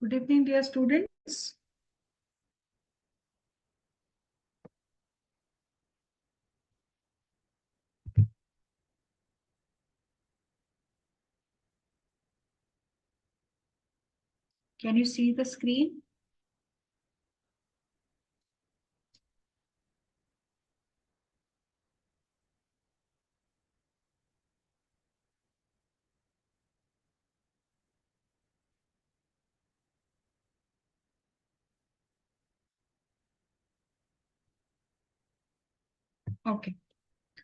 Good evening, dear students. Can you see the screen? Okay.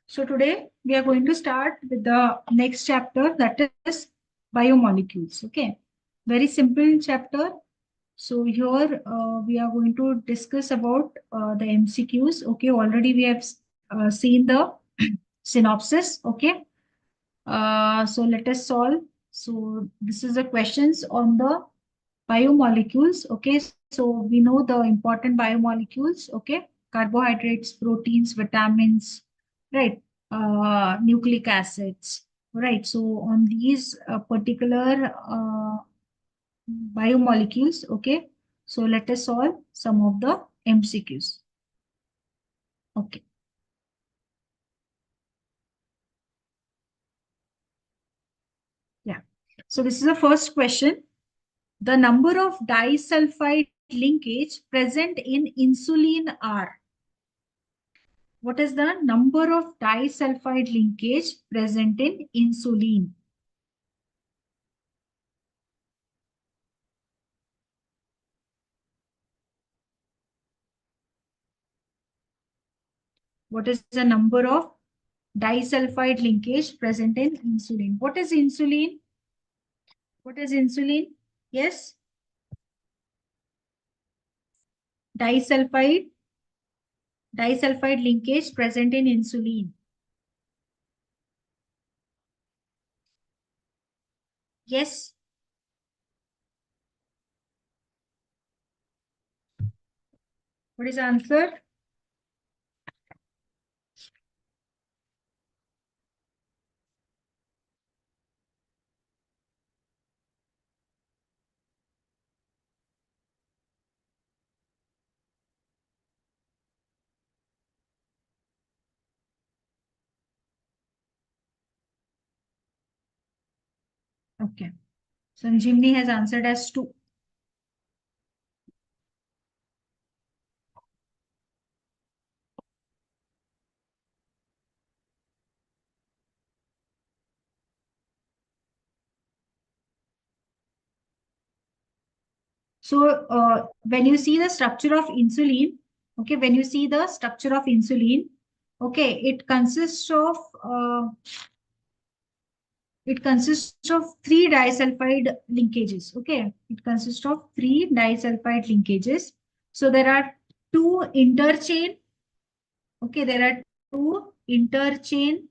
So today we are going to start with the next chapter, that is biomolecules. Okay. Very simple chapter. So here we are going to discuss about the MCQs. Okay. Already we have seen the synopsis. Okay. So let us solve. So this is the questions on the biomolecules. Okay, so we know the important biomolecules. Okay, carbohydrates, proteins, vitamins, right? Nucleic acids, right? So on these particular biomolecules, okay, so let us solve some of the MCQs. Okay. Yeah. So this is the first question. The number of disulfide linkage present in insulin are. What is the number of disulfide linkage present in insulin? What is the number of disulfide linkage present in insulin? What is insulin? What is insulin? Yes. Disulfide. Disulfide linkage present in insulin. Yes. What is the answer? Okay. Sanjeevni has answered as 2. So when you see the structure of insulin, okay, when you see the structure of insulin, okay, it consists of 3 disulfide linkages. Okay, it consists of 3 disulfide linkages. So there are 2 interchain. Okay, there are 2 interchain.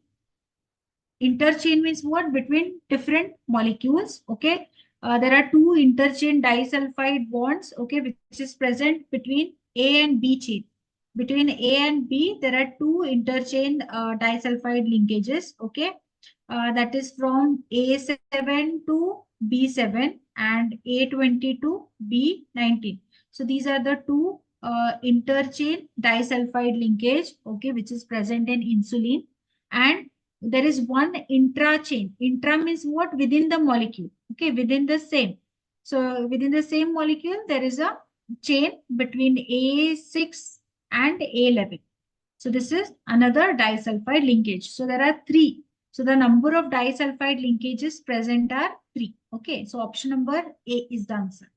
Interchain means what? Between different molecules. Okay, there are 2 interchain disulfide bonds. Okay, which is present between A and B chain. Between A and B, there are 2 interchain disulfide linkages. Okay, that is from A7 to B7 and A20 to B19. So these are the 2 interchain disulfide linkage, okay, which is present in insulin. And there is one intrachain. Intra means what? Within the molecule, okay, within the same. So within the same molecule, there is a chain between A6 and A11. So this is another disulfide linkage. So there are 3. So the number of disulfide linkages present are 3. Okay. So option number A is the answer.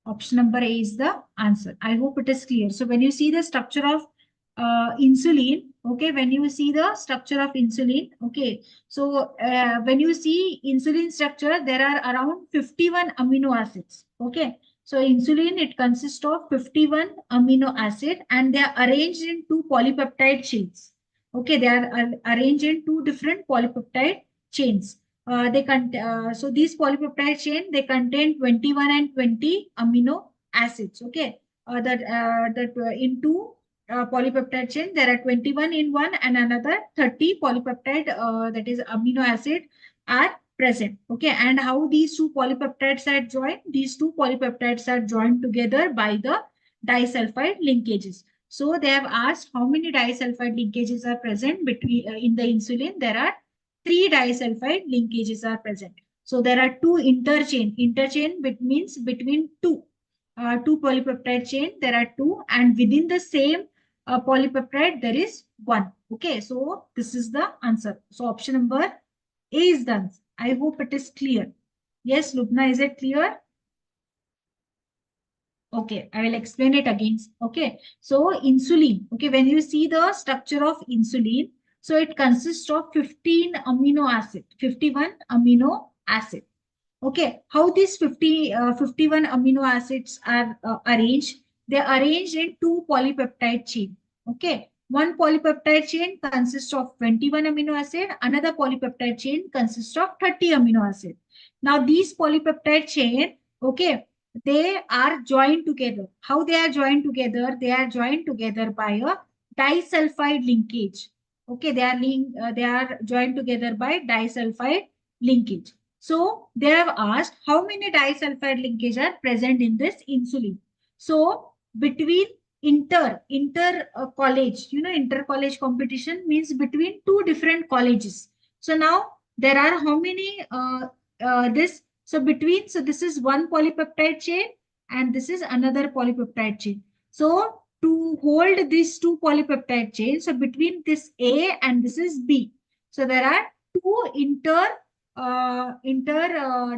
Option number A is the answer. I hope it is clear. So when you see the structure of insulin, okay, when you see the structure of insulin, okay, so when you see insulin structure, there are around 51 amino acids. Okay, so insulin, it consists of 51 amino acid and they are arranged in 2 polypeptide chains. Okay, they are arranged in 2 different polypeptide chains. So these polypeptide chain, they contain 21 and 20 amino acids. Okay, in 2 polypeptide chain, there are 21 in one and another 30 polypeptide, that is amino acid, are present. Okay, and how these two polypeptides are joined? These two polypeptides are joined together by the disulfide linkages. So they have asked how many disulfide linkages are present between in the insulin. There are three disulfide linkages are present. So there are two interchain. Interchain means between two polypeptide chain. There are two, and within the same polypeptide there is one. Okay, so this is the answer. So option number A is the answer. I hope it is clear. Yes, Lubna, is it clear? Okay, I will explain it again. Okay, so insulin. Okay, when you see the structure of insulin, so it consists of 15 amino acid, 51 amino acid. Okay, how these 51 amino acids are arranged? They are arranged in two polypeptide chain. Okay, one polypeptide chain consists of 21 amino acid, another polypeptide chain consists of 30 amino acid. Now these polypeptide chain, okay, they are joined together. How they are joined together? They are joined together by a disulfide linkage. Okay, they are joined together by disulfide linkage. So they have asked how many disulfide linkages are present in this insulin. So between inter college, inter college competition means between two different colleges. So now there are how many this so between, so this is one polypeptide chain and this is another polypeptide chain. So to hold these two polypeptide chains, so between this A and this is B. So there are two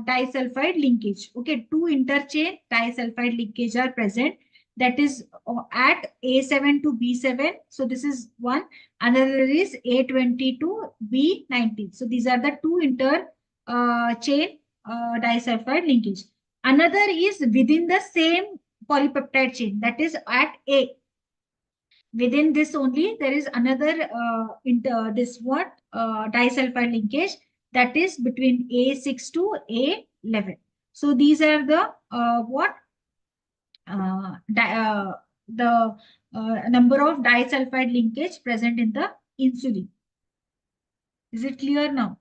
disulfide linkage. Okay, two interchain disulfide linkage are present. That is at A7 to B7. So this is one. Another is A20 to B19. So these are the two chain disulfide linkage. Another is within the same polypeptide chain, that is at A. Within this only, there is another this what disulfide linkage, that is between A6 to A11. So these are the what the number of disulfide linkage present in the insulin. Is it clear now?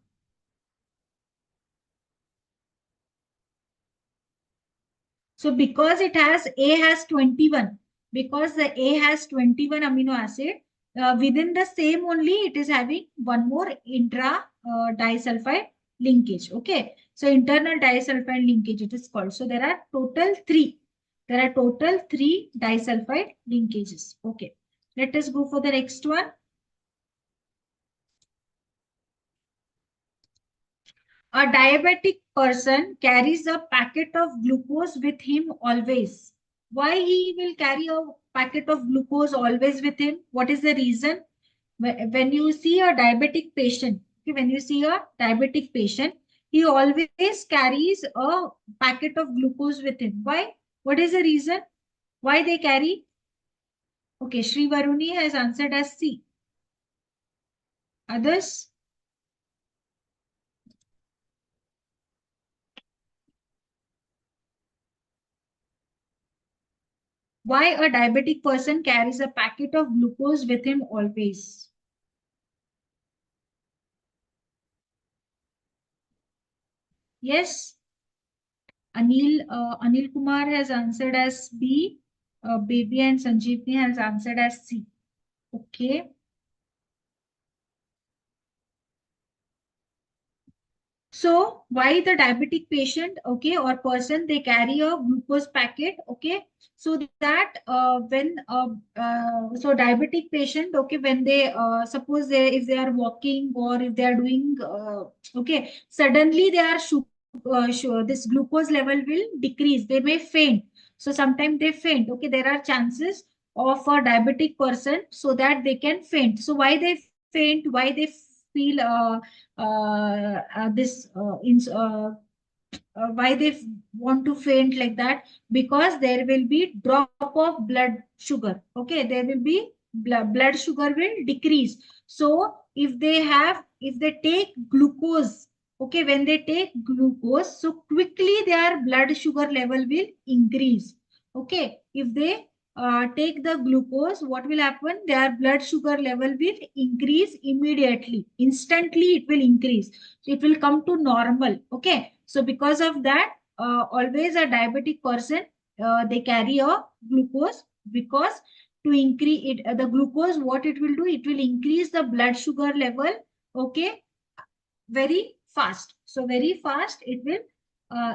So because it has A has 21, because the A has 21 amino acid, within the same only it is having one more intra disulfide linkage. Okay. So internal disulfide linkage it is called. So there are total three. There are total three disulfide linkages. Okay. Let us go for the next one. A diabetic person carries a packet of glucose with him always. Why he will carry a packet of glucose always with him? What is the reason? When you see a diabetic patient, okay, when you see a diabetic patient, he always carries a packet of glucose with him. Why? What is the reason? Why they carry? Okay, Sri Varuni has answered as C. Others? Why a diabetic person carries a packet of glucose with him always? Yes, Anil Kumar has answered as B. Baby and Sanjeevni has answered as C. Okay. So why the diabetic patient, okay, or person, they carry a glucose packet, okay, so that so diabetic patient, okay, when they suppose they if they are walking or if they are doing okay, suddenly they are sure this glucose level will decrease. They may faint. So sometimes they faint. Okay, there are chances of a diabetic person so that they can faint. So why they faint? Why they feel this why they want to faint like that? Because there will be drop of blood sugar. Okay, there will be blood sugar will decrease. So if they take glucose, okay, when they take glucose, so quickly their blood sugar level will increase. Okay, if they take the glucose, what will happen? Their blood sugar level will increase immediately. Instantly, it will increase. So it will come to normal. Okay. So because of that, always a diabetic person, they carry a glucose because to increase it, the glucose, what it will do, it will increase the blood sugar level. Okay, very fast. So very fast it will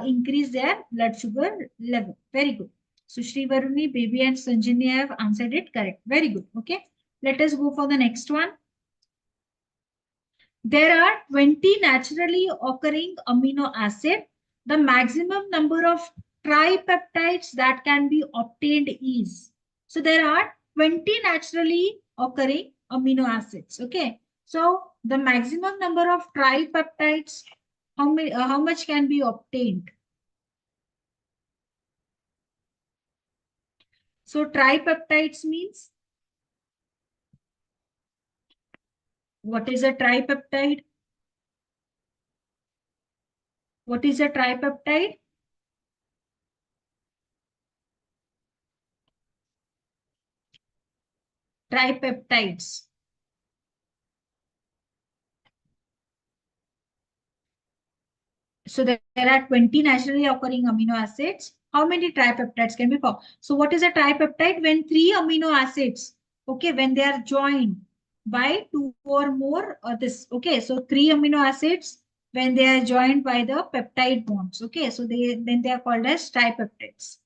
increase their blood sugar level. Very good. So Shri Varuni, Baby and Sanjini have answered it correct. Very good. Okay. Let us go for the next one. There are 20 naturally occurring amino acid. The maximum number of tripeptides that can be obtained is. So there are 20 naturally occurring amino acids. Okay. So the maximum number of tripeptides, how much can be obtained? So tripeptides means, what is a tripeptide? What is a tripeptide? Tripeptides. So there are 20 naturally occurring amino acids. How many tripeptides can be formed? So what is a tripeptide? When three amino acids, okay, when they are joined by two or more this, okay, so three amino acids when they are joined by the peptide bonds, okay, so they are called as tripeptides.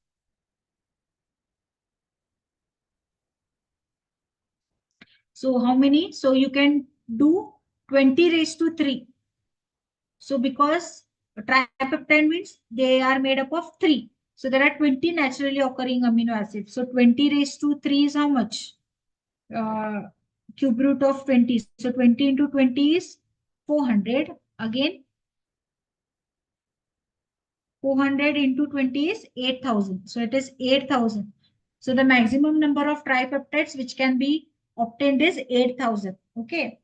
So how many? So you can do 20 raised to 3. So because tripeptide means they are made up of 3. So there are 20 naturally occurring amino acids. So 20 raised to 3 is how much? Uh, cube root of 20. So 20 into 20 is 400. Again, 400 into 20 is 8,000. So it is 8,000. So the maximum number of tripeptides which can be obtained is 8,000. Okay.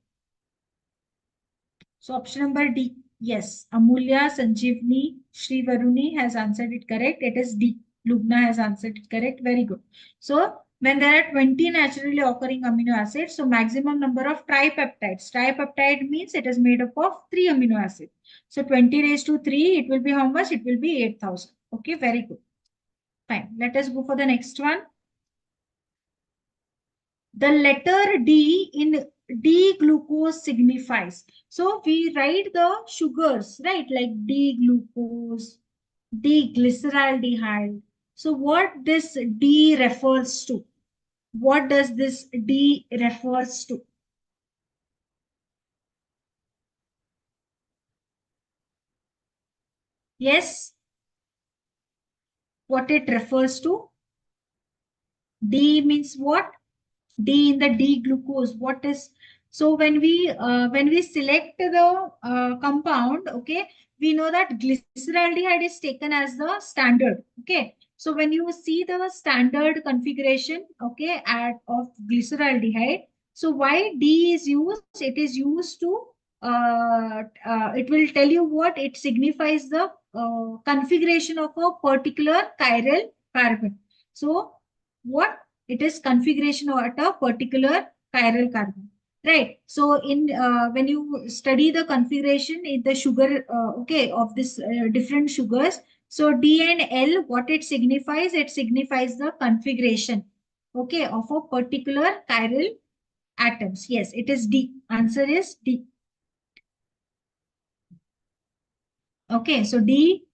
So option number D. Yes, Amulya, Sanjeevni, Sri Varuni has answered it correct. It is D. Lubna has answered it correct. Very good. So when there are 20 naturally occurring amino acids, so maximum number of tripeptides. Tripeptide means it is made up of 3 amino acids. So 20 raised to 3, it will be how much? It will be 8,000. Okay, very good. Fine. Let us go for the next one. The letter D in D glucose signifies. So we write the sugars, right? Like D glucose, D glyceraldehyde. So what this D refers to? What does this D refers to? Yes, what it refers to? D means what? D in the D glucose. What is, so when we select the compound, okay, we know that glyceraldehyde is taken as the standard. Okay, so when you see the standard configuration, okay, of glyceraldehyde, so why D is used? It is used to it will tell you what it signifies, the configuration of a particular chiral carbon. So what it is, configuration at a particular chiral carbon, right? So in when you study the configuration in the sugar, okay, of this different sugars, so D and L, what it signifies? It signifies the configuration, okay, of a particular chiral atoms. Yes, it is D. Answer is D. Okay, so D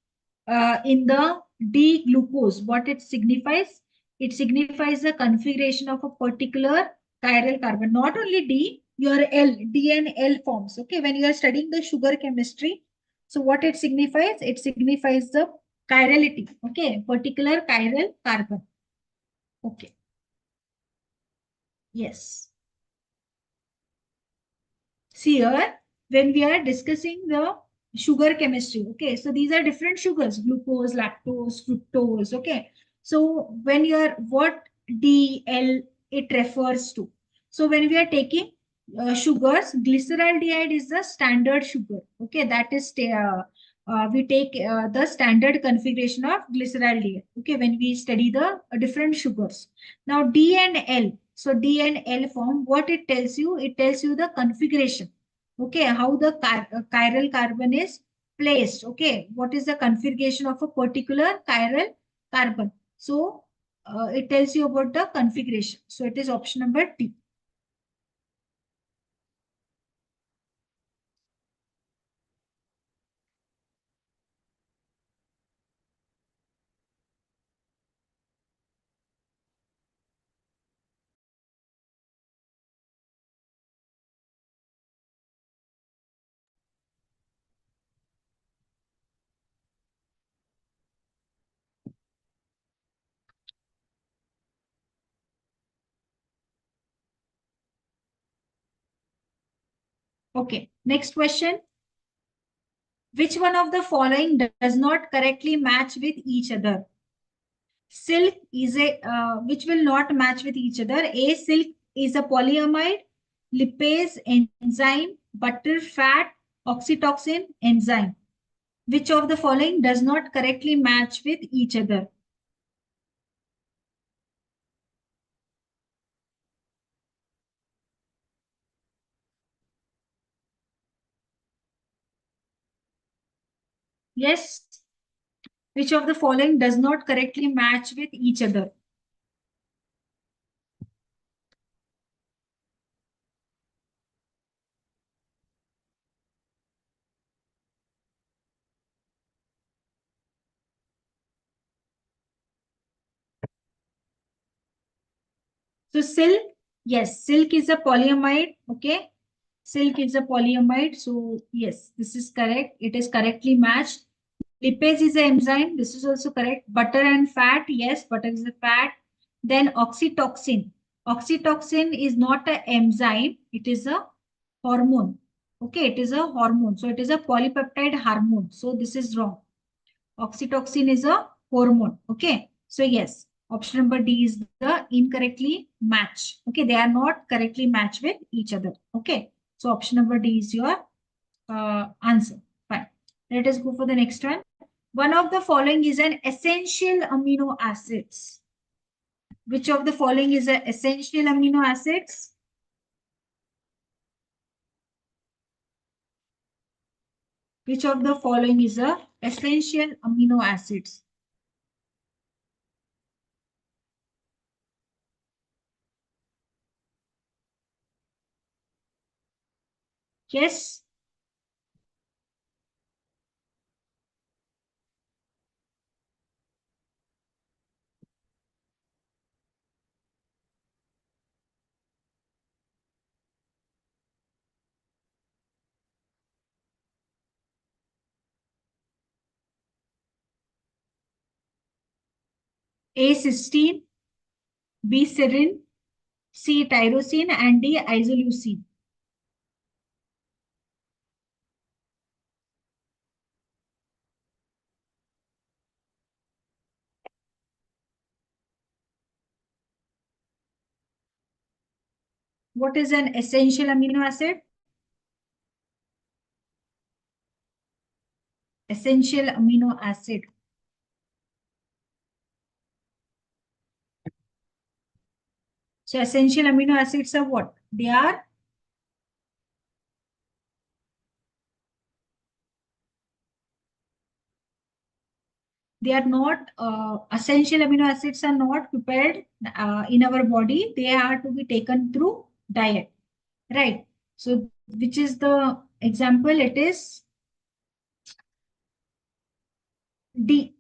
in the D glucose, what it signifies? It signifies the configuration of a particular chiral carbon. Not only D, your L, D and L forms. Okay, when you are studying the sugar chemistry, so what it signifies? It signifies the chirality. Okay, particular chiral carbon. Okay, yes. See here, when we are discussing the sugar chemistry, okay, so these are different sugars, glucose, lactose, fructose, okay. So when you are, what DL it refers to. So when we are taking sugars, glyceraldehyde is the standard sugar, okay, that is we take the standard configuration of glyceraldehyde. Okay, when we study the different sugars. Now D and L. So D and L form, what it tells you? It tells you the configuration. Okay, how the chiral carbon is placed. Okay, what is the configuration of a particular chiral carbon? So it tells you about the configuration. So it is option number D. Okay, next question. Which one of the following does not correctly match with each other? Silk is a which will not match with each other. A, silk is a polyamide, lipase enzyme, butter fat, oxytocin enzyme. Which of the following does not correctly match with each other? Yes. Which of the following does not correctly match with each other? So silk, yes, silk is a polyamide. Okay, silk is a polyamide. So yes, this is correct. It is correctly matched. Lipase is an enzyme. This is also correct. Butter and fat. Yes, butter is a fat. Then oxytocin. Oxytocin is not an enzyme. It is a hormone. Okay, it is a hormone. So it is a polypeptide hormone. So this is wrong. Oxytocin is a hormone. Okay. So yes, option number D is the incorrectly match. Okay. They are not correctly matched with each other. Okay. So option number D is your answer. Fine. Let us go for the next one. One of the following is an essential amino acids. Which of the following is an essential amino acids? Which of the following is a essential amino acids? Yes. A cysteine, B serine, C tyrosine, and D isoleucine. What is an essential amino acid? Essential amino acid. So essential amino acids are what? They are not essential amino acids are not prepared in our body. They are to be taken through diet, right? So which is the example? It is D.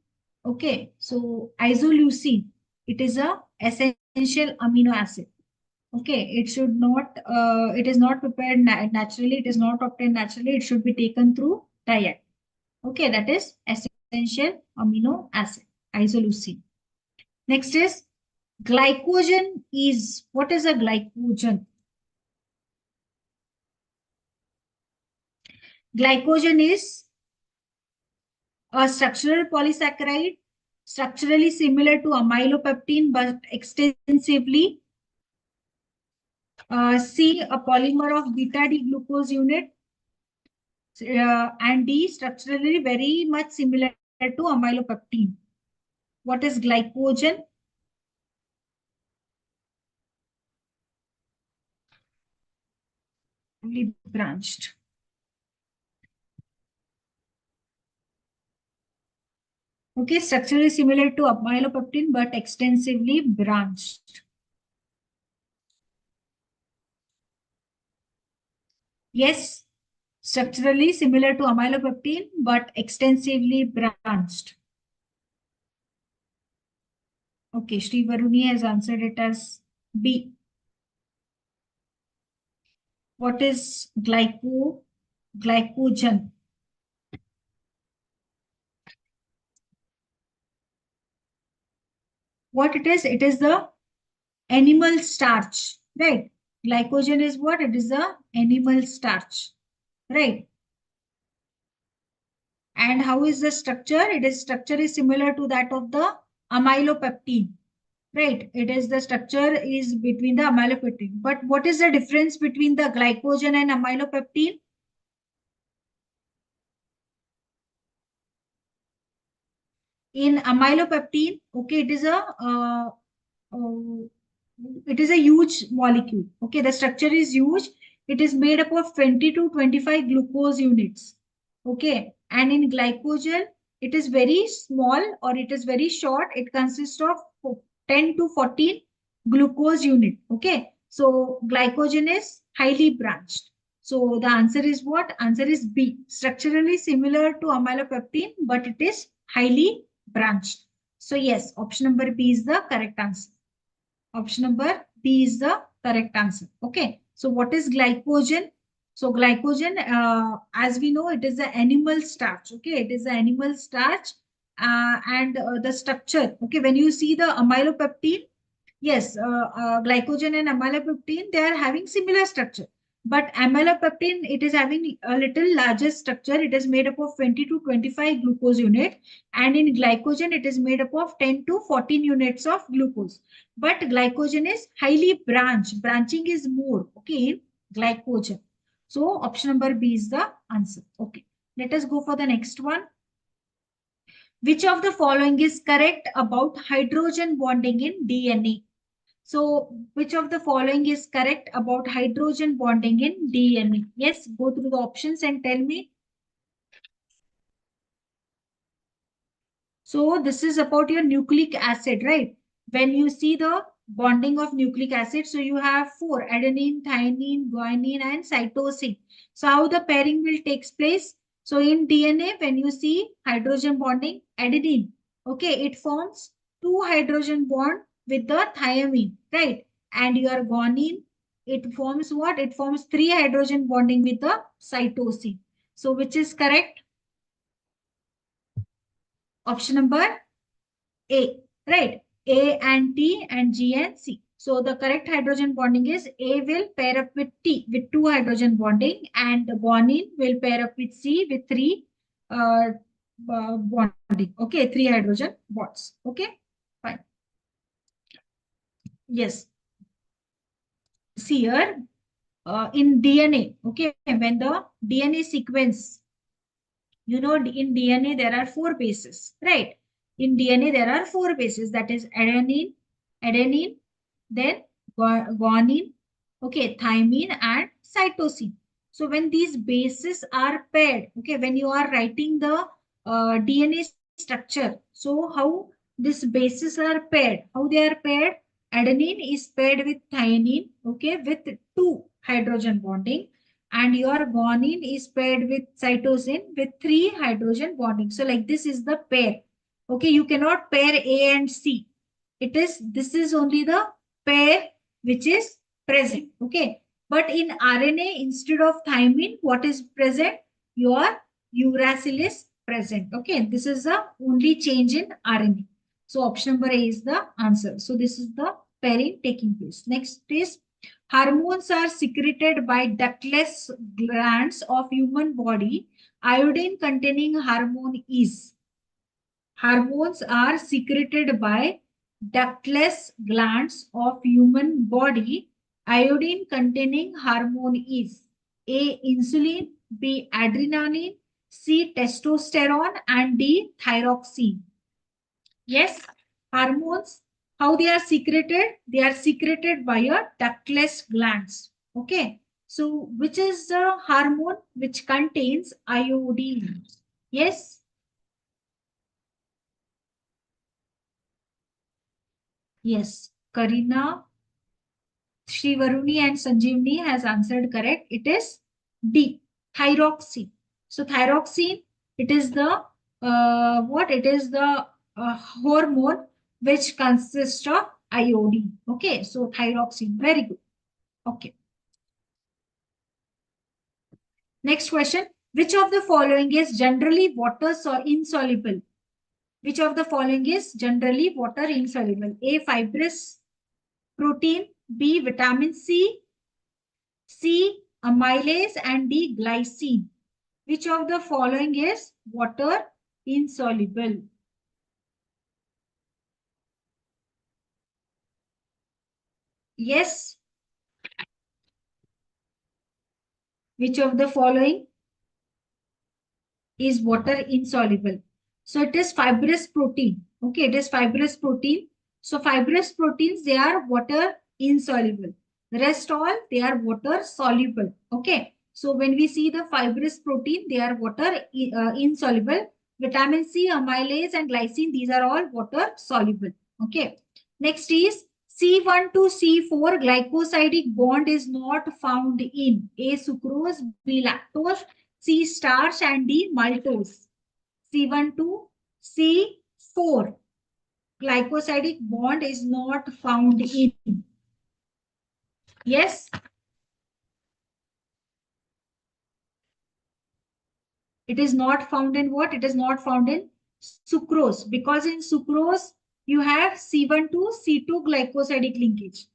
Okay, so isoleucine, it is a essential amino acid. Okay, it should not, it is not prepared naturally, it is not obtained naturally, it should be taken through diet. Okay, that is essential amino acid, isoleucine. Next is glycogen is, what is a glycogen? Glycogen is a structural polysaccharide, structurally similar to amylopeptine but extensively. C, a polymer of beta D glucose unit. And D, structurally very much similar to amylopectin. What is glycogen? Only branched. Okay, structurally similar to amylopectin but extensively branched. Yes, structurally similar to amylopectin but extensively branched. Okay, Sri Varuni has answered it as B. What is glycogen? What it is? It is the animal starch, right? Glycogen is what? It is the animal starch, right? And how is the structure? It is structure is similar to that of the amylopectin, right? It is the structure is between the amylopectin. But what is the difference between the glycogen and amylopectin? In amylopectin, okay, uh, it is a huge molecule. Okay, the structure is huge. It is made up of 20 to 25 glucose units. Okay, and in glycogen, it is very small or it is very short. It consists of 10 to 14 glucose unit. Okay, so glycogen is highly branched. So the answer is what? Answer is B. Structurally similar to amylopectin, but it is highly branched. So yes, option number B is the correct answer. Option number B is the correct answer. Okay. So what is glycogen? So glycogen, as we know, it is the animal starch. Okay. It is the animal starch and the structure. Okay. When you see the amylopectin, yes, glycogen and amylopectin, they are having similar structure. But amylopectin, it is having a little larger structure. It is made up of 20 to 25 glucose unit. And in glycogen, it is made up of 10 to 14 units of glucose. But glycogen is highly branched. Branching is more, okay, in glycogen. So option number B is the answer. Okay. Let us go for the next one. Which of the following is correct about hydrogen bonding in DNA? So, which of the following is correct about hydrogen bonding in DNA? Yes, go through the options and tell me. So, this is about your nucleic acid, right? When you see the bonding of nucleic acid, so you have four: adenine, thymine, guanine, and cytosine. So, how the pairing will takes place? So, in DNA, when you see hydrogen bonding, adenine, okay, it forms two hydrogen bond with the thymine, right? And your guanine, it forms what? It forms three hydrogen bonding with the cytosine. So, which is correct? Option number A, right? A and T and G and C. So the correct hydrogen bonding is A will pair up with T with two hydrogen bonding and the guanine will pair up with C with three uh, bonding. Okay, three hydrogen bonds. Okay, fine. Yes. See here in DNA, okay, when the DNA sequence, you know, in DNA there are four bases, right? In DNA there are four bases, that is adenine, then guanine, okay, thymine and cytosine. So when these bases are paired, okay, when you are writing the DNA structure, so how these bases are paired, how they are paired? Adenine is paired with thymine, okay, with two hydrogen bonding, and your guanine is paired with cytosine with three hydrogen bonding. So like this is the pair. Okay, you cannot pair A and C. This is only the pair which is present. Okay, but in RNA, instead of thymine, what is present? Your uracil is present. Okay, this is the only change in RNA. So option number A is the answer. So this is the pairing taking place. Next is hormones are secreted by ductless glands of human body. Iodine containing hormone is. Hormones are secreted by ductless glands of human body. Iodine containing hormone is A. Insulin, B. Adrenaline, C. Testosterone, and D. Thyroxine. Yes, hormones, how they are secreted? They are secreted by a ductless glands. Okay, so which is the hormone which contains iodine? Yes, yes. Karina, Shri Varuni and Sanjeevni has answered correct. It is D, thyroxine. So thyroxine, it is the what? It is the hormone which consists of iodine. Okay, so thyroxine. Very good. Okay. Next question. Which of the following is generally water insoluble? Which of the following is generally water insoluble? A. Fibrous protein. B. Vitamin C. C. Amylase, and D. Glycine. Which of the following is water insoluble? Yes. Which of the following is water insoluble? So it is fibrous protein. Okay, it is fibrous protein. So fibrous proteins, they are water insoluble. The rest all, they are water soluble. Okay. So when we see the fibrous protein, they are water insoluble. Vitamin C, amylase, and glycine, these are all water soluble. Okay. Next is C1 to C4 glycosidic bond is not found in A. Sucrose, B. Lactose, C. Starch, and D. Maltose. C1 to C4 glycosidic bond is not found in. Yes, it is not found in what? It is not found in sucrose, because in sucrose you have C1 to C2 glycosidic linkage.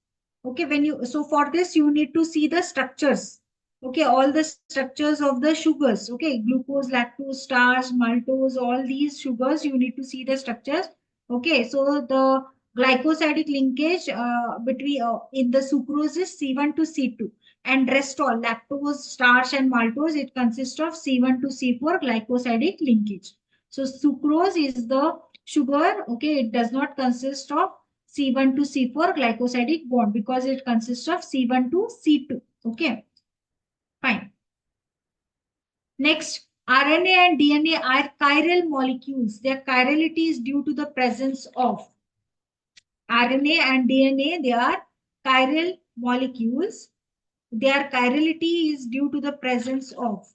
Okay, when you, so for this you need to see the structures. Okay, all the structures of the sugars. Okay, glucose, lactose, starch, maltose, all these sugars you need to see the structures. Okay, so the glycosidic linkage between in the sucrose is C1 to C2, and rest all lactose, starch, and maltose, it consists of C1 to C4 glycosidic linkage. So sucrose is the sugar. Okay, it does not consist of C1 to C4 glycosidic bond because it consists of C1 to C2. Okay, fine. Next, RNA and DNA are chiral molecules. Their chirality is due to the presence of RNA and DNA. They are chiral molecules. Their chirality is due to the presence of.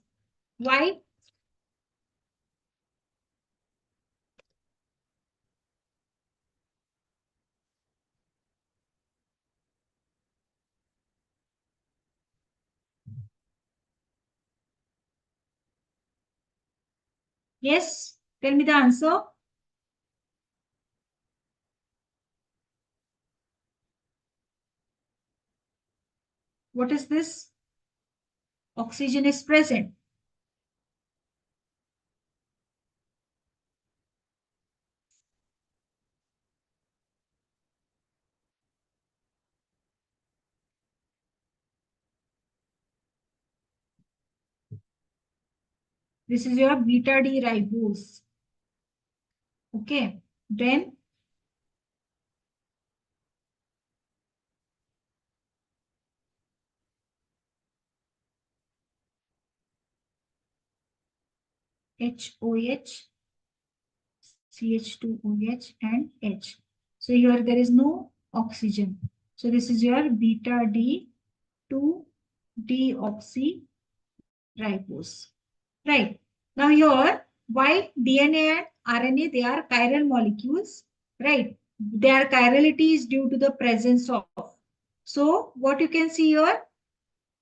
Why? Yes, tell me the answer. What is this? Oxygen is present. This is your beta D ribose. Okay, then HOH, CH2OH, and H. So here there is no oxygen. So this is your beta D2 deoxyribose. Right. Now here, why DNA and RNA, they are chiral molecules, right? Their chirality is due to the presence of. So what you can see here,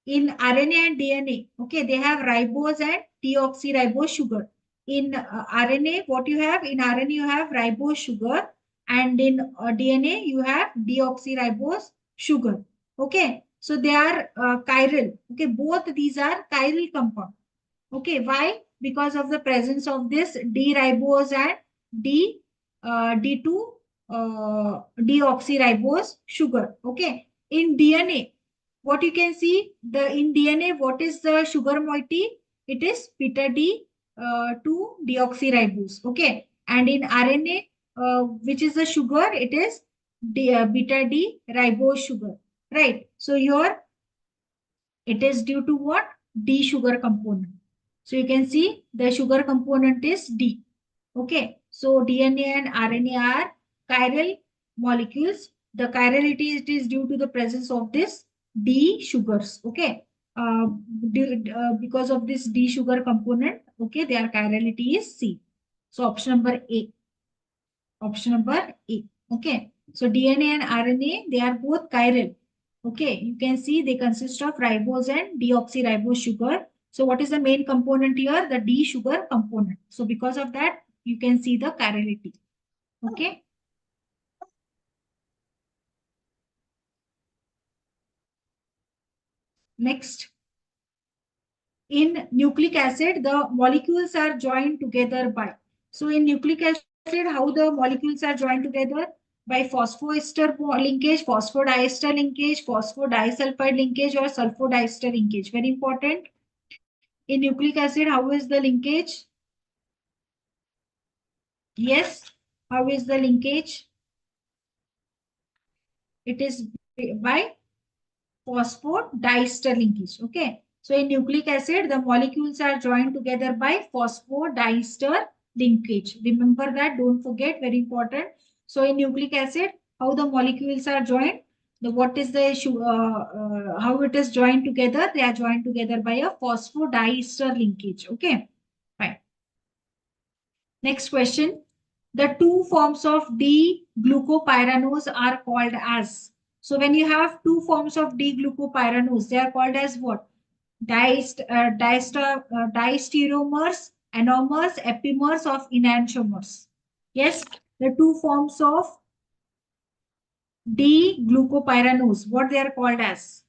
in RNA and DNA, okay, they have ribose and deoxyribose sugar. In RNA, what you have? In RNA, you have ribose sugar, and in DNA, you have deoxyribose sugar. Okay, so they are chiral. Okay, both these are chiral compound. Okay, why? Because of the presence of this D-ribose and D2 deoxyribose sugar. Okay, in DNA, what you can see, the in DNA, what is the sugar moiety? it is beta D 2 deoxyribose. Okay. And in RNA, which is the sugar, it is beta D ribose sugar. Right. So here it is due to what? D sugar component. So you can see the sugar component is D. Okay. So DNA and RNA are chiral molecules. The chirality it is due to the presence of this D sugars. Okay. Uh, because of this D sugar component, okay, their chirality is C. So option number A. Option number A. Okay. So DNA and RNA, they are both chiral. Okay. You can see they consist of ribose and deoxyribose sugar. So what is the main component here? The D sugar component. So because of that, you can see the chirality. Okay. Next. In nucleic acid, the molecules are joined together by. So in nucleic acid, how the molecules are joined together? By phosphoester linkage, phosphodiester linkage, phosphodisulfide linkage, or sulfodiester linkage. Very important. In nucleic acid, how is the linkage? Yes. How is the linkage? It is by phosphodiester linkage. Okay. So in nucleic acid, the molecules are joined together by phosphodiester linkage. Remember that. Don't forget. Very important. So in nucleic acid, how the molecules are joined? The what is the issue? How it is joined together? They are joined together by a phosphodiester linkage. Okay. Fine. Next question. The two forms of D-glucopyranose are called as. So when you have two forms of D-glucopyranose, they are called as what? Diastereomers, anomers, epimers of enantiomers. Yes, the two forms of D-glucopyranose, what they are called as?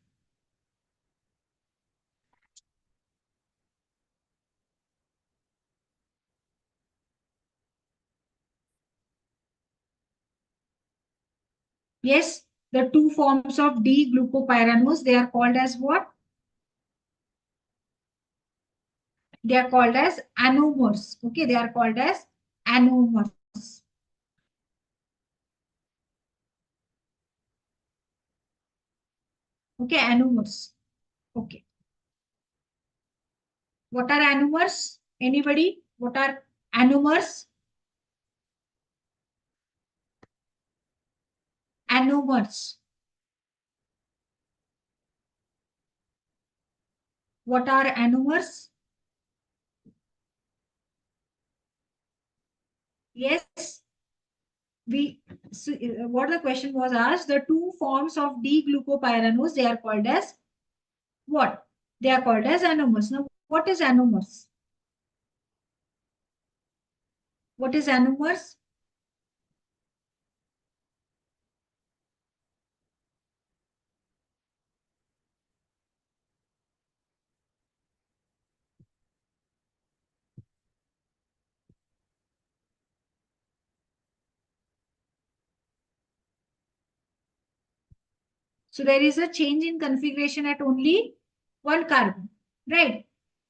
Yes, the two forms of D-glucopyranose, they are called as what? They are called as anomers. Okay, they are called as anomers. Okay, anomers. Okay. What are anomers? Anybody? What are anomers? Anomers. What are anomers? Yes, we. So, what the question was asked? The two forms of D-glucopyranose, they are called as what? They are called as anomers. Now, what is anomers? What is anomers? So there is a change in configuration at only one carbon, right?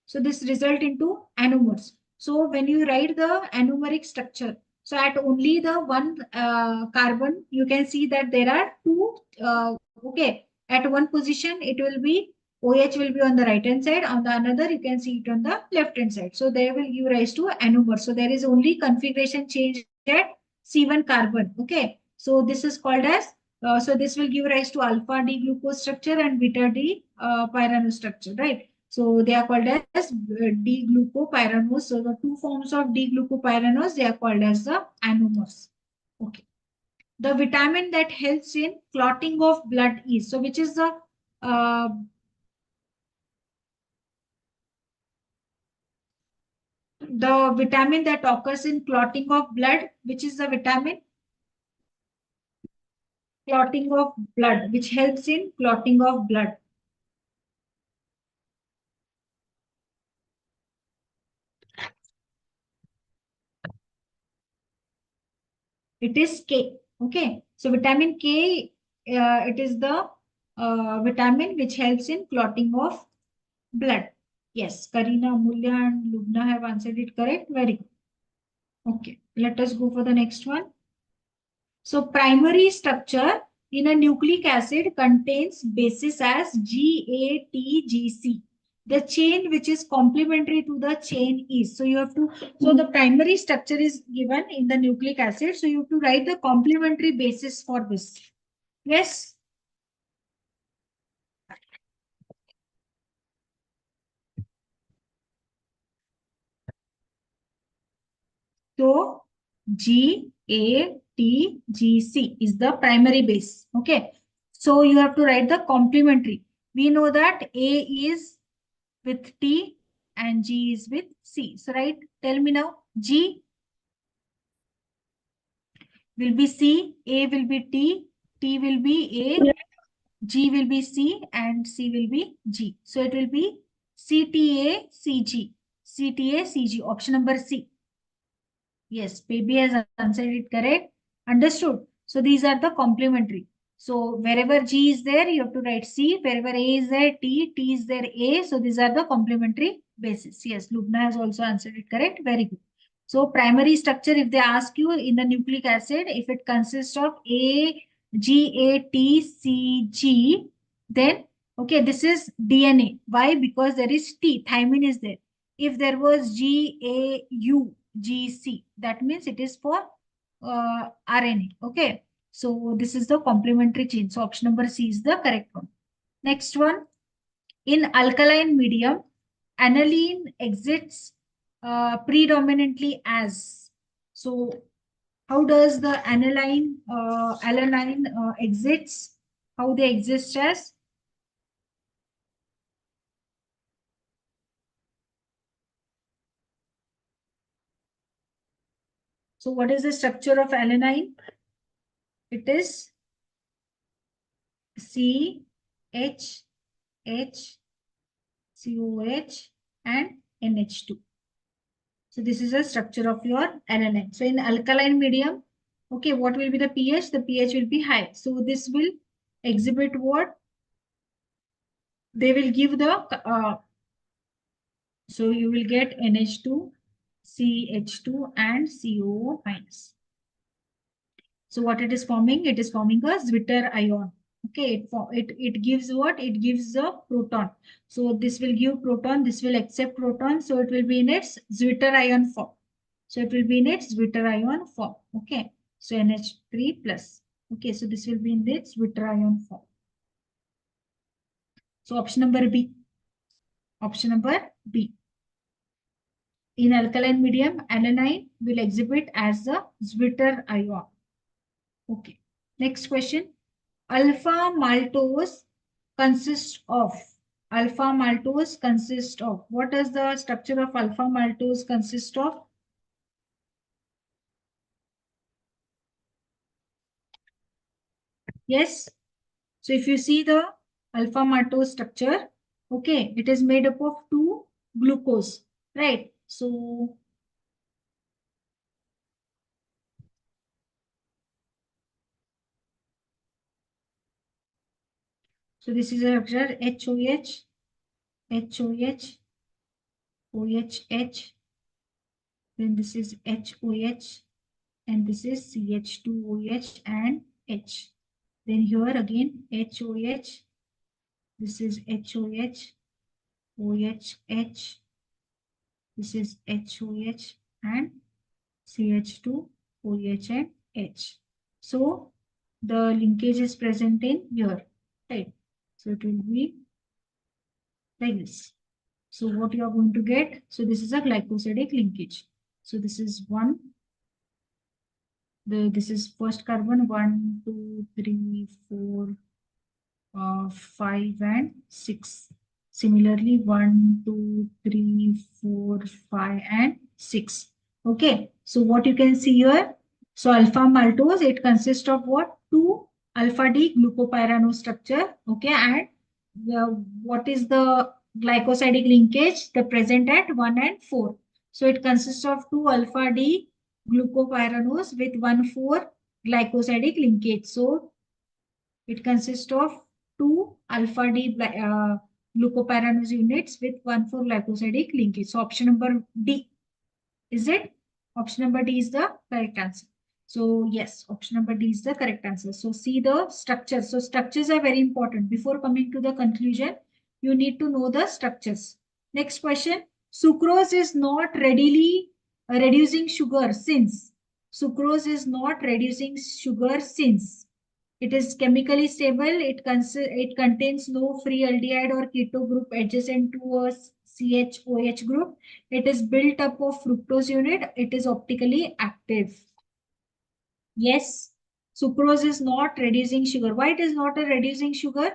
So this result into anomers. So when you write the anomeric structure, so at only the one carbon, you can see that there are two, okay, at one position, it will be, OH will be on the right hand side, on the another, you can see it on the left hand side. So they will give rise to anomers. So there is only configuration change at C1 carbon, okay. So this is called as so this will give rise to alpha D glucose structure and beta D pyranose structure, right? So they are called as D-glucopyranose. So the two forms of D-glucopyranose, they are called as the anomers. Okay. The vitamin that helps in clotting of blood is, so which is uh, the vitamin that occurs in clotting of blood, which is the vitamin clotting of blood, which helps in clotting of blood. It is K. Okay. So vitamin K, it is the vitamin which helps in clotting of blood. Yes, Karina, Mulya, and Lubna have answered it correct. Very good. Okay, let us go for the next one. So primary structure in a nucleic acid contains bases as GATGC. The chain which is complementary to the chain is. So you have to, so the primary structure is given in the nucleic acid. So you have to write the complementary basis for this. Yes. So GATGC is the primary base. Okay. So you have to write the complementary. We know that A is with T and G is with C. So right, tell me now, G will be C, A will be T, T will be A, G will be C, and C will be G. So it will be CTACG. CTACG, option number C. Yes, baby has answered it correct. Understood. So these are the complementary. So wherever G is there, you have to write C. Wherever A is there, T. T is there, A. So these are the complementary bases. Yes, Lubna has also answered it correct. Very good. So primary structure, if they ask you in the nucleic acid, if it consists of A, G, A, T, C, G, then okay, this is DNA. Why? Because there is T. Thymine is there. If there was G, A, U, GC. That means it is for RNA. Okay. So this is the complementary chain. So option number C is the correct one. Next one. In alkaline medium, aniline exits predominantly as. So how does the alanine exits? How they exist as? So what is the structure of alanine? It is C, H, H, COH and NH2. So this is a structure of your aniline. So in alkaline medium, okay, what will be the pH? The pH will be high. So this will exhibit what? They will give the, so you will get NH2, CH2 and COO minus. So what it is forming? It is forming a Zwitter ion. Okay, it gives what? It gives a proton. So this will give proton, this will accept proton. So it will be in its Zwitter ion form. So it will be in its Zwitter ion form. Okay, so NH3 plus. Okay, so this will be in its Zwitter ion form. So option number B. Option number B. In alkaline medium, alanine will exhibit as a Zwitter ion. Okay. Next question. Alpha maltose consists of. Alpha maltose consists of. What does the structure of alpha maltose consist of? Yes. So if you see the alpha maltose structure, okay, it is made up of two glucose, right? So this is a structure HOH, HOH, OHH, then this is HOH, and this is CH2OH and H. Then here again HOH, this is HOH, OHH, this is HOH and CH2OH and H. So the linkage is present in here, right? So it will be like this. So what you are going to get? So this is a glycosidic linkage. So this is one. This is first carbon 1, 2, 3, 4, 5 and 6. Similarly, 1, 2, 3, 4, 5 and 6. Okay. So what you can see here. So alpha maltose, it consists of what? 2 alpha D glucopyranose structure. Okay. And what is the glycosidic linkage? The present at 1 and 4. So it consists of 2 alpha D glucopyranose with 1,4 glycosidic linkage. So it consists of 2 alpha D glucopyranose units with 1,4-glycosidic linkage. So option number D. Is it? Option number D is the correct answer. So yes, option number D is the correct answer. So see the structures. So structures are very important. Before coming to the conclusion, you need to know the structures. Next question. Sucrose is not readily reducing sugar since. Sucrose is not reducing sugar since. It is chemically stable. It contains no free aldehyde or keto group adjacent to a CHOH group. It is built up of fructose unit. It is optically active. Yes, sucrose is not reducing sugar. Why it is not a reducing sugar?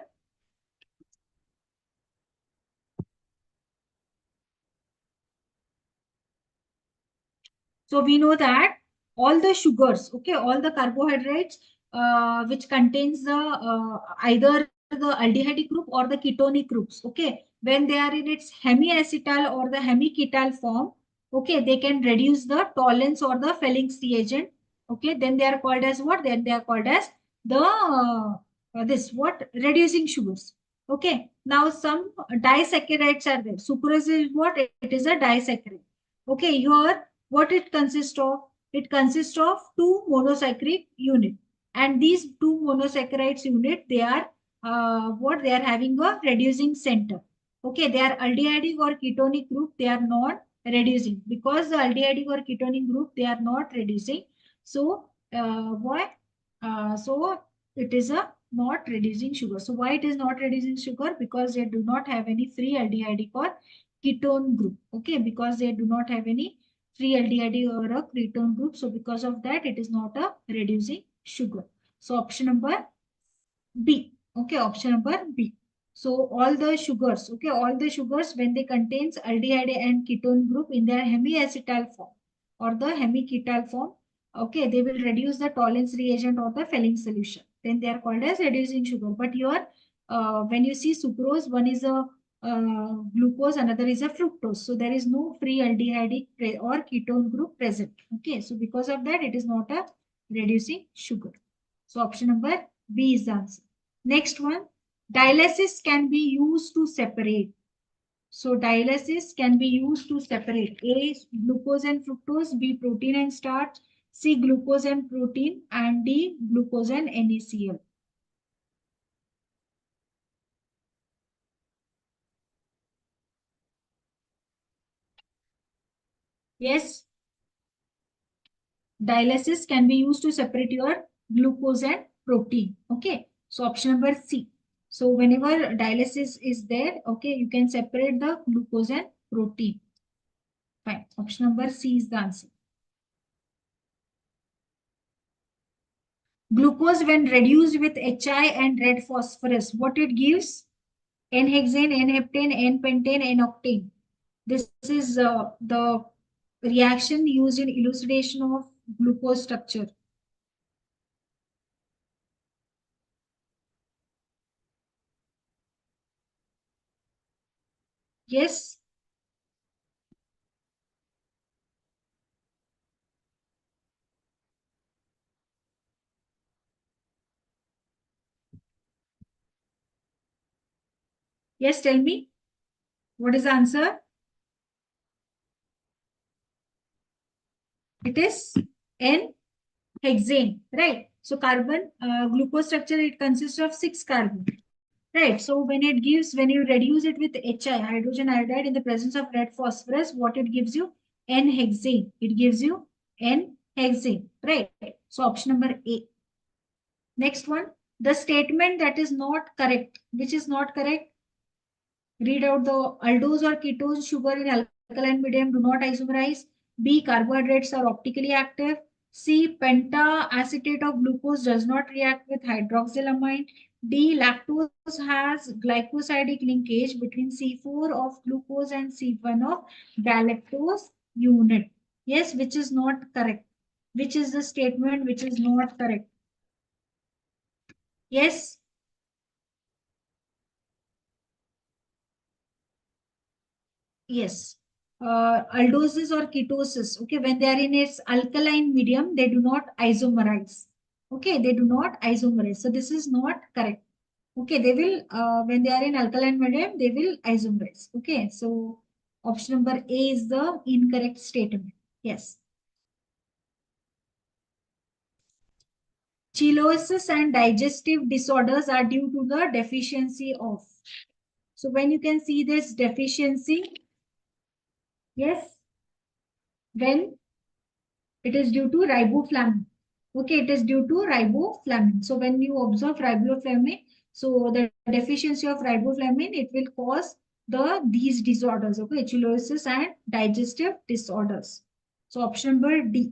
So we know that all the sugars, okay, all the carbohydrates which contains the either the aldehydic group or the ketonic groups, okay, when they are in its hemiacetal or the hemiketal form, okay, they can reduce the tolerance or the Fehling's reagent, okay, then they are called as what? Then they are called as the this what? Reducing sugars. Okay, now some disaccharides are there. Sucrose is what? It is a disaccharide. Okay, here what it consists of? It consists of two monosaccharide unit, and these two monosaccharides unit, they are what? They are having a reducing center. Okay, they are aldehydic or ketonic group. They are not reducing because the aldehydic or ketonic group, they are not reducing. So why? So it is a not reducing sugar. So why it is not reducing sugar? Because they do not have any free aldehydic or ketone group. Okay, because they do not have any free aldehyde or a ketone group. So because of that, it is not a reducing sugar. So option number B. Okay, option number B. So all the sugars, okay, all the sugars when they contains aldehyde and ketone group in their hemiacetal form or the hemiketal form, okay, they will reduce the tolerance reagent or the Fehling solution. Then they are called as reducing sugar. But here, when you see sucrose, one is a glucose, another is a fructose. So there is no free aldehydic or ketone group present. Okay, so because of that, it is not a reducing sugar. So option number B is the answer. Next one, dialysis can be used to separate. So dialysis can be used to separate A, glucose and fructose, B, protein and starch, C, glucose and protein, and D, glucose and NaCl. Yes, dialysis can be used to separate your glucose and protein. Okay, so option number C. So whenever dialysis is there, okay, you can separate the glucose and protein. Fine. Option number C is the answer. Glucose when reduced with HI and red phosphorus, what it gives? N-hexane, N-heptane, N-pentane, N-octane. This is the reaction used in elucidation of glucose structure. Yes, yes, tell me. What is the answer? It is N-hexane, right? So carbon, glucose structure, it consists of 6 carbon. Right. So when you reduce it with HI, hydrogen iodide, in the presence of red phosphorus, what it gives you? N-hexane. It gives you N-hexane. Right. So option number A. Next one, the statement that is not correct. Which is not correct? Read out the aldose or ketose sugar in alkaline medium do not isomerize. B, carbohydrates are optically active. C, pentaacetate of glucose does not react with hydroxylamine. D, lactose has glycosidic linkage between C4 of glucose and C1 of galactose unit. Yes, which is not correct. Which is the statement which is not correct? Yes. Yes. Aldoses or ketosis, okay, when they are in its alkaline medium, they do not isomerize. Okay, they do not isomerize. So this is not correct. Okay, they will, when they are in alkaline medium, they will isomerize. Okay, so option number A is the incorrect statement. Yes. Chelosis and digestive disorders are due to the deficiency of. So when you can see this deficiency, yes, when it is due to riboflavin. Okay, it is due to riboflavin. So when you observe riboflavin, so the deficiency of riboflavin, it will cause these disorders. Okay, chelosis and digestive disorders. So option number D.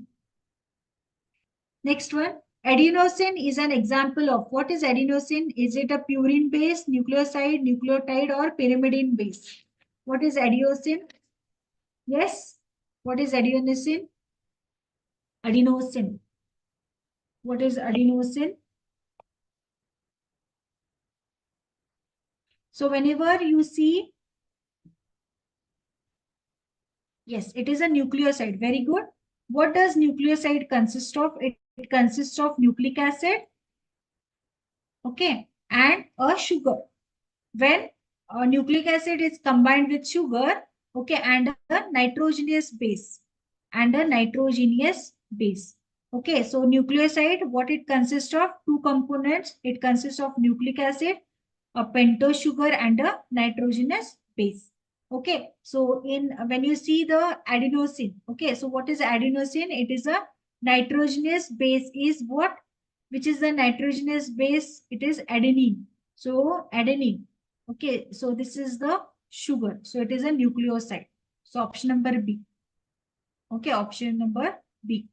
Next one. Adenosine is an example of what is adenosine? Is it a purine base, nucleoside, nucleotide, or pyrimidine base? What is adenosine? Yes. What is adenosine? Adenosine. What is adenosine? So whenever you see, yes, it is a nucleoside. Very good. What does nucleoside consist of? It consists of nucleic acid, okay, and a sugar. When nucleic acid is combined with sugar, okay, and a nitrogenous base, okay. So nucleoside, what it consists of? Two components. It consists of nucleic acid, a pentose sugar, and a nitrogenous base. Okay, so in when you see the adenosine, okay, so what is adenosine? It is a nitrogenous base. Is what? Which is the nitrogenous base? It is adenine. So adenine. Okay, so this is the sugar. So it is a nucleoside. So option number B. Okay, option number B.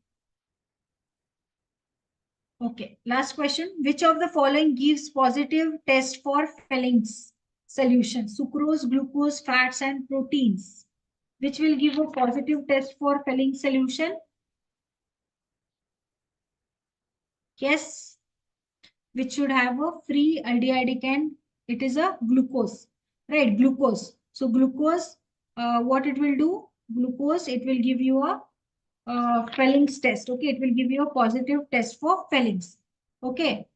Okay, last question. Which of the following gives positive test for Felling's solution? Sucrose, glucose, fats, and proteins. Which will give a positive test for Felling's solution? Yes, which should have a free aldehyde and it is a glucose, right? Glucose. So glucose, what it will do? Glucose, it will give you a Felling's test. Okay, it will give you a positive test for Felling's. Okay.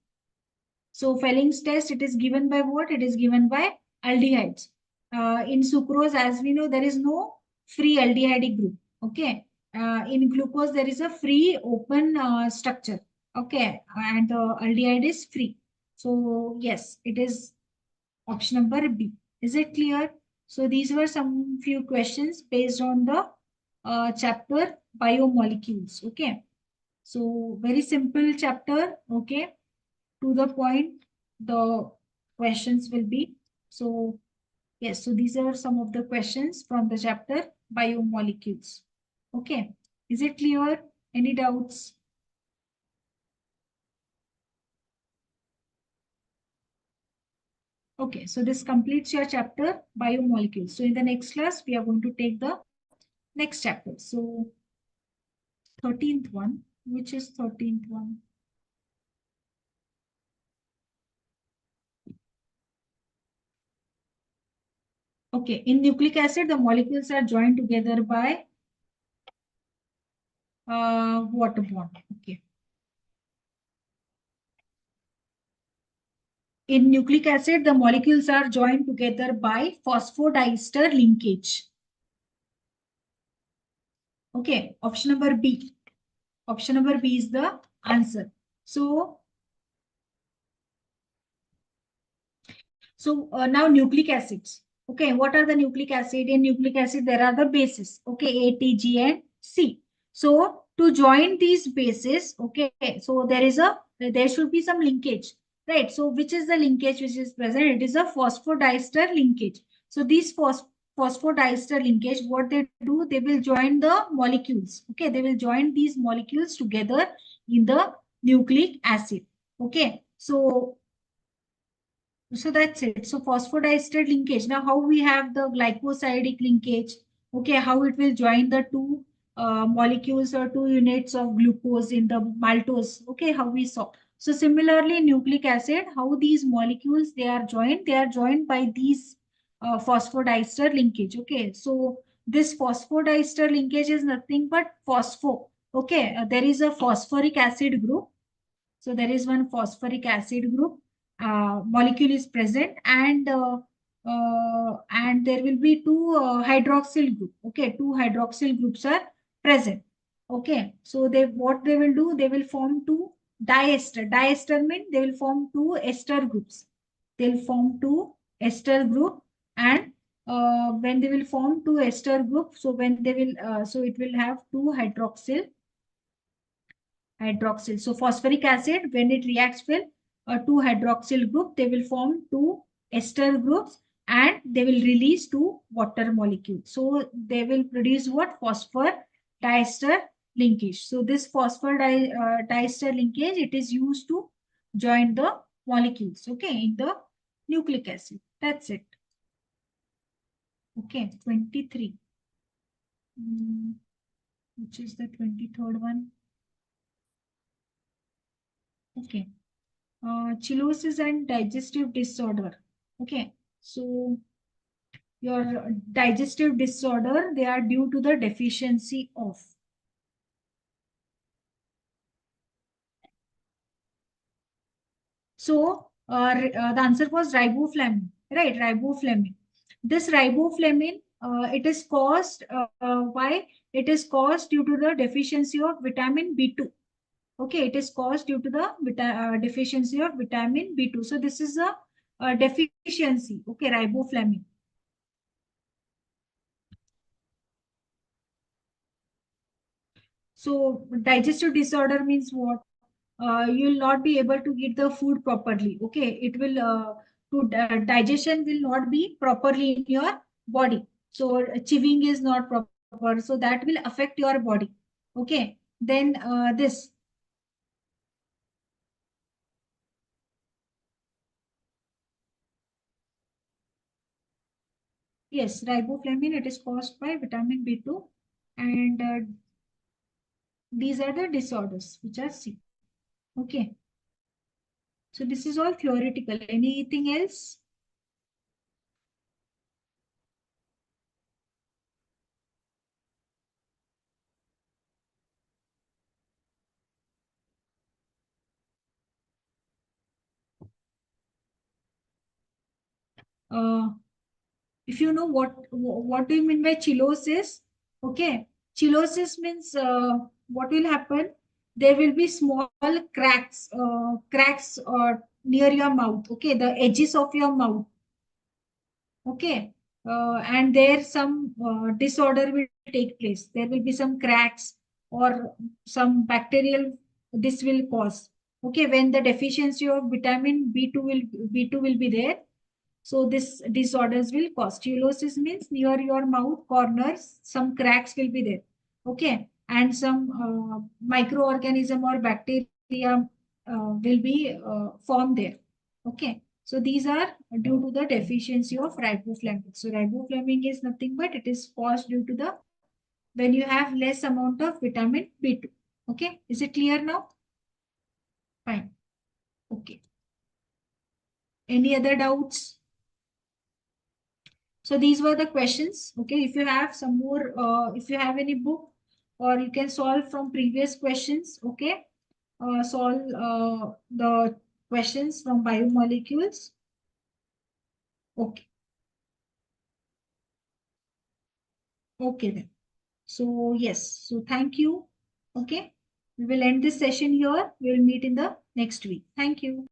So Felling's test, it is given by what? It is given by aldehydes. In sucrose, as we know, there is no free aldehyde group. Okay. In glucose, there is a free open structure. Okay. And the aldehyde is free. So yes, it is option number B. Is it clear? So these were some few questions based on the chapter biomolecules. Okay. So very simple chapter. Okay, to the point the questions will be. So yes, so these are some of the questions from the chapter biomolecules. Okay, is it clear? Any doubts? Okay, so this completes your chapter biomolecules. So in the next class we are going to take the next chapter. So 13th one, which is 13th one? Okay, in nucleic acid the molecules are joined together by water bond. Okay. In nucleic acid, the molecules are joined together by phosphodiester linkage. Okay, option number B. Option number B is the answer. So now nucleic acids. Okay, what are the nucleic acid? In nucleic acid, there are the bases. Okay, A, T, G, and C. So to join these bases, okay, so there should be some linkage, right? So which is the linkage which is present? It is a phosphodiester linkage. So these phosphodiester linkage, what they do, they will join the molecules. Okay, they will join these molecules together in the nucleic acid. Okay, so that's it. So phosphodiester linkage. Now, how we have the glycosidic linkage? Okay, how it will join the two molecules or two units of glucose in the maltose. Okay, how we saw. So similarly, nucleic acid, how these molecules they are joined? They are joined by these phosphodiester linkage. Okay, so this phosphodiester linkage is nothing but phospho. Okay, there is a phosphoric acid group. So there is one phosphoric acid group molecule is present, and there will be two hydroxyl group. Okay, two hydroxyl groups are present. Okay, so they what they will do, they will form two diester. Diester means they will form two ester groups. They'll form two ester group, and when they will form two ester group, so when they will so it will have two hydroxyl. So phosphoric acid, when it reacts with a two hydroxyl group, they will form two ester groups, and they will release two water molecules. So they will produce what? Phosphor diester linkage. So this phosphor diester linkage, it is used to join the molecules, okay, in the nucleic acid. That's it. Okay, 23. Which is the 23rd one? Okay. Cirrhosis and digestive disorder. Okay, so your digestive disorder, they are due to the deficiency of. So the answer was riboflavin, right? Riboflavin. This riboflavin, it is caused, why? It is caused due to the deficiency of vitamin B2. Okay, it is caused due to the deficiency of vitamin B2. So this is a deficiency. Okay, riboflavin. So digestive disorder means what? You will not be able to eat the food properly. Okay, it will digestion will not be properly in your body. So chewing is not proper. So that will affect your body. Okay. Then this. Yes, riboflavin. It is caused by vitamin B2, and these are the disorders which are seen. Okay. So this is all theoretical. Anything else? Uh, if you know what do you mean by chillosis, okay, chillosis means what will happen, there will be small cracks near your mouth, okay, the edges of your mouth, okay, and there some disorder will take place, there will be some cracks or some bacterial, this will cause, okay, when the deficiency of vitamin b2 will be there. So this disorders will cause. Tulosis means near your mouth corners, some cracks will be there. Okay. And some microorganism or bacteria will be formed there. Okay. So these are due to the deficiency of riboflavin. So riboflavin is nothing but it is caused due to the when you have less amount of vitamin B2. Okay. Is it clear now? Fine. Okay. Any other doubts? So these were the questions. Okay, if you have some more, if you have any book or you can solve from previous questions, okay, solve the questions from biomolecules. Okay, okay then. So yes, so thank you. Okay, we will end this session here. We will meet in the next week. Thank you.